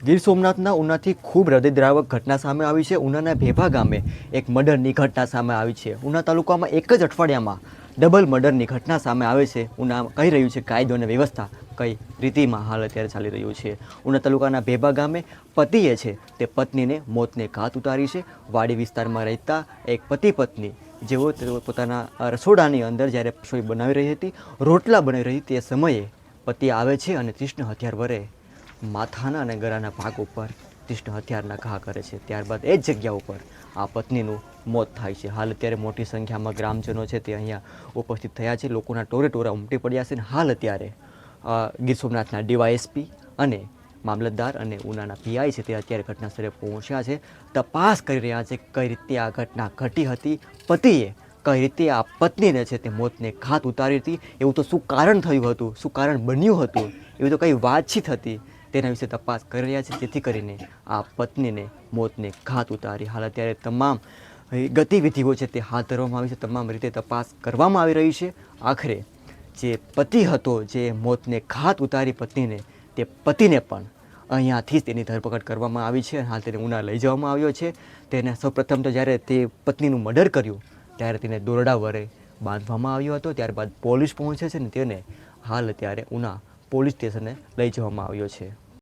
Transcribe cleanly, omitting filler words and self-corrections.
ગીર સોમનાથના ઉનાથી ખૂબ હૃદયદ્રાવક ઘટના સામે આવી છે. ઉનાના ભેભા ગામે એક મર્ડરની ઘટના સામે આવી છે. ઉના તાલુકામાં એક જ અઠવાડિયામાં ડબલ મર્ડરની ઘટના સામે આવે છે. ઉના કહી રહ્યું છે કાયદો અને વ્યવસ્થા કઈ રીતિમાં હાલ અત્યારે ચાલી રહ્યું છે. ઉના તાલુકાના ભેભા ગામે પતિએ છે તે પત્નીને મોતને ઘાત ઉતારી છે. વાડી વિસ્તારમાં રહેતા એક પતિ પત્ની તેઓ પોતાના રસોડાની અંદર જ્યારે રસોઈ બનાવી રહી હતી, રોટલા બનાવી રહી તે સમયે પતિ આવે છે અને તીક્ષ્ણ હથિયાર વડે માથાના અને ગળાના ભાગ ઉપર તીક્ષ્ણ હથિયારના ઘા કરે છે. ત્યારબાદ એ જ જગ્યા ઉપર આ પત્નીનું મોત થાય છે. હાલ અત્યારે મોટી સંખ્યામાં ગ્રામજનો છે તે અહીંયા ઉપસ્થિત થયા છે. લોકોના ટોરે ટોરા ઉમટી પડ્યા છે. અને હાલ અત્યારે ગીર સોમનાથના ડીવાયએસપી અને મામલતદાર અને ઉનાના પીઆઈ છે તે અત્યારે ઘટના સ્થળે પહોંચ્યા છે. તપાસ કરી રહ્યા છે કઈ રીતે આ ઘટના ઘટી હતી, પતિએ કઈ રીતે આ પત્નીને છે તે મોતને ઘાત ઉતારી હતી, એવું તો શું કારણ થયું હતું, શું કારણ બન્યું હતું, એવી તો કઈ વાતચીત હતી, તેના વિશે તપાસ કરી રહ્યા છે જેથી કરીને આ પત્નીને મોતને ઘાત ઉતારી. હાલ અત્યારે તમામ ગતિવિધિઓ છે તે હાથ ધરવામાં આવી છે, તમામ રીતે તપાસ કરવામાં આવી રહી છે. આખરે જે પતિ હતો જે મોતને ઘાત ઉતારી પત્નીને, તે પતિને પણ અહીંયાથી જ તેની ધરપકડ કરવામાં આવી છે. હાલ તેને ઉના લઈ જવામાં આવ્યો છે. તેને સૌપ્રથમ તો જ્યારે તે પત્નીનું મર્ડર કર્યું ત્યારે તેને દોરડા વડે બાંધવામાં આવ્યો હતો. ત્યારબાદ પોલીસ પહોંચે છે ને તેને હાલ અત્યારે ઉના પોલીસ સ્ટેશને લઈ જવામાં આવ્યો છે.